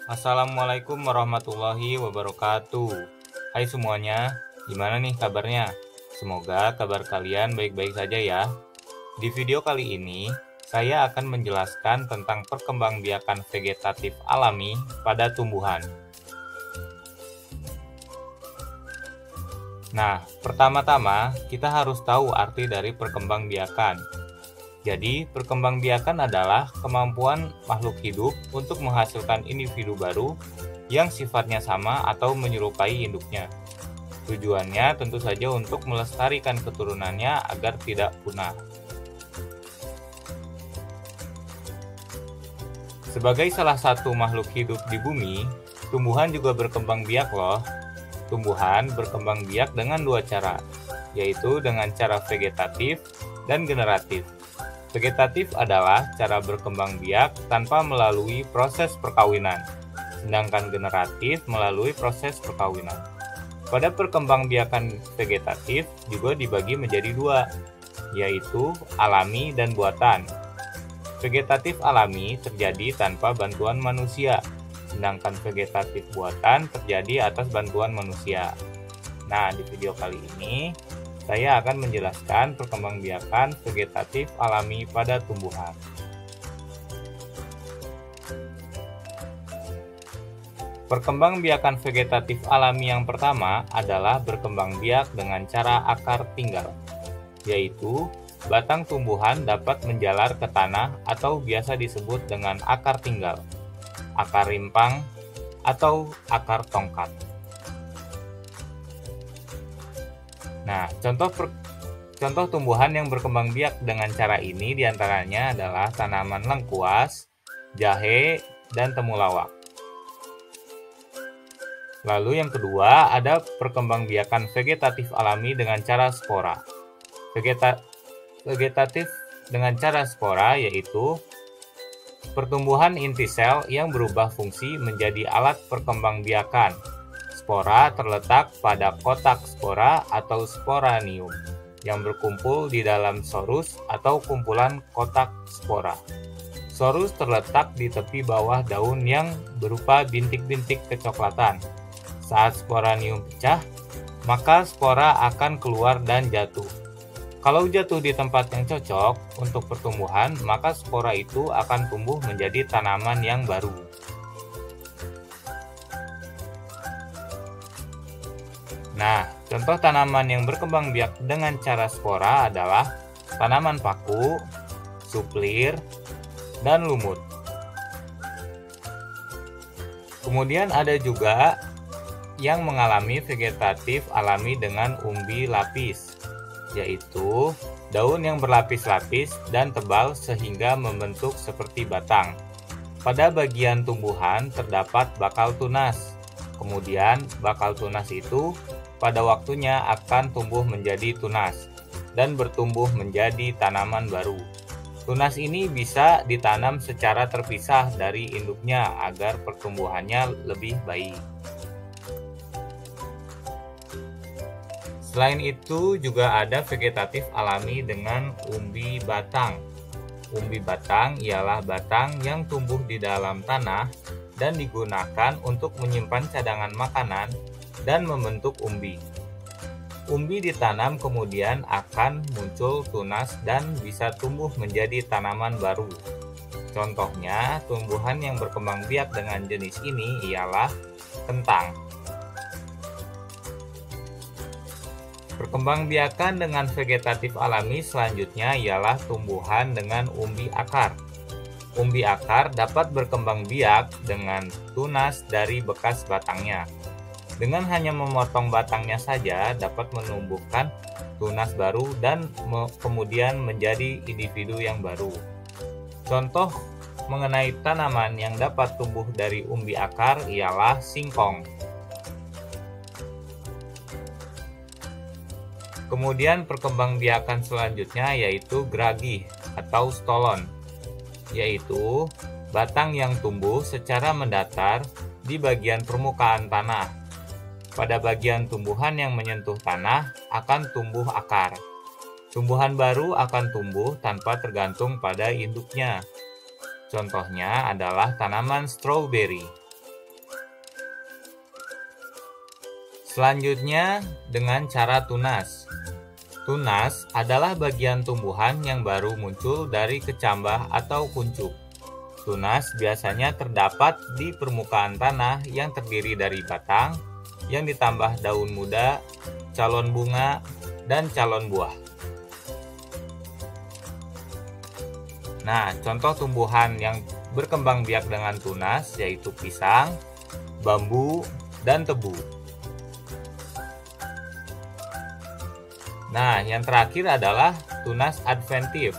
Assalamualaikum warahmatullahi wabarakatuh. Hai semuanya, gimana nih kabarnya? Semoga kabar kalian baik-baik saja ya. Di video kali ini, saya akan menjelaskan tentang perkembangbiakan vegetatif alami pada tumbuhan. Nah, pertama-tama kita harus tahu arti dari perkembangbiakan. Jadi, perkembangbiakan adalah kemampuan makhluk hidup untuk menghasilkan individu baru yang sifatnya sama atau menyerupai induknya. Tujuannya tentu saja untuk melestarikan keturunannya agar tidak punah. Sebagai salah satu makhluk hidup di bumi, tumbuhan juga berkembang biak loh. Tumbuhan berkembang biak dengan dua cara, yaitu dengan cara vegetatif dan generatif. Vegetatif adalah cara berkembang biak tanpa melalui proses perkawinan, sedangkan generatif melalui proses perkawinan. Pada perkembangbiakan vegetatif juga dibagi menjadi dua, yaitu alami dan buatan. Vegetatif alami terjadi tanpa bantuan manusia, sedangkan vegetatif buatan terjadi atas bantuan manusia. Nah, di video kali ini saya akan menjelaskan perkembangbiakan vegetatif alami pada tumbuhan. Perkembangbiakan vegetatif alami yang pertama adalah berkembang biak dengan cara akar tinggal, yaitu batang tumbuhan dapat menjalar ke tanah atau biasa disebut dengan akar tinggal, akar rimpang, atau akar tongkat. Nah, contoh tumbuhan yang berkembang biak dengan cara ini diantaranya adalah tanaman lengkuas, jahe, dan temulawak. Lalu yang kedua ada perkembangbiakan vegetatif alami dengan cara spora. Vegetatif dengan cara spora yaitu pertumbuhan inti sel yang berubah fungsi menjadi alat perkembangbiakan. Spora terletak pada kotak spora atau sporanium yang berkumpul di dalam sorus atau kumpulan kotak spora. Sorus terletak di tepi bawah daun yang berupa bintik-bintik kecoklatan. Saat sporanium pecah, maka spora akan keluar dan jatuh. Kalau jatuh di tempat yang cocok untuk pertumbuhan, maka spora itu akan tumbuh menjadi tanaman yang baru. Nah, contoh tanaman yang berkembang biak dengan cara spora adalah tanaman paku, suplir, dan lumut. Kemudian ada juga yang mengalami vegetatif alami dengan umbi lapis, yaitu daun yang berlapis-lapis dan tebal sehingga membentuk seperti batang. Pada bagian tumbuhan terdapat bakal tunas. Kemudian bakal tunas itu pada waktunya akan tumbuh menjadi tunas dan bertumbuh menjadi tanaman baru. Tunas ini bisa ditanam secara terpisah dari induknya agar pertumbuhannya lebih baik. Selain itu juga ada vegetatif alami dengan umbi batang. Umbi batang ialah batang yang tumbuh di dalam tanah dan digunakan untuk menyimpan cadangan makanan dan membentuk umbi. Umbi ditanam kemudian akan muncul tunas dan bisa tumbuh menjadi tanaman baru. Contohnya, tumbuhan yang berkembang biak dengan jenis ini ialah kentang. Perkembangbiakan dengan vegetatif alami selanjutnya ialah tumbuhan dengan umbi akar. Umbi akar dapat berkembang biak dengan tunas dari bekas batangnya. Dengan hanya memotong batangnya saja dapat menumbuhkan tunas baru dan kemudian menjadi individu yang baru. Contoh mengenai tanaman yang dapat tumbuh dari umbi akar ialah singkong. Kemudian perkembangbiakan selanjutnya yaitu geragih atau stolon, yaitu batang yang tumbuh secara mendatar di bagian permukaan tanah. Pada bagian tumbuhan yang menyentuh tanah akan tumbuh akar. Tumbuhan baru akan tumbuh tanpa tergantung pada induknya. Contohnya adalah tanaman stroberi. Selanjutnya dengan cara tunas. Tunas adalah bagian tumbuhan yang baru muncul dari kecambah atau kuncup. Tunas biasanya terdapat di permukaan tanah yang terdiri dari batang, yang ditambah daun muda, calon bunga, dan calon buah. Nah, contoh tumbuhan yang berkembang biak dengan tunas yaitu pisang, bambu, dan tebu. Nah, yang terakhir adalah tunas adventif.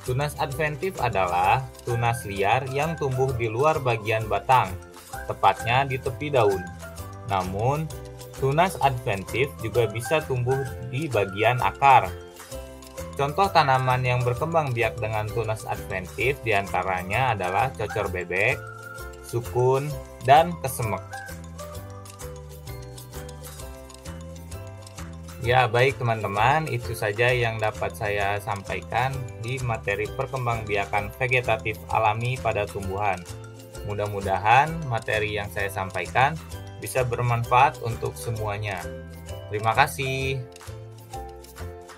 Tunas adventif adalah tunas liar yang tumbuh di luar bagian batang, tepatnya di tepi daun. Namun, tunas adventif juga bisa tumbuh di bagian akar. Contoh tanaman yang berkembang biak dengan tunas adventif diantaranya adalah cocor bebek, sukun, dan kesemek. Ya, baik teman-teman, itu saja yang dapat saya sampaikan di materi perkembangbiakan vegetatif alami pada tumbuhan. Mudah-mudahan materi yang saya sampaikan bisa bermanfaat untuk semuanya. Terima kasih.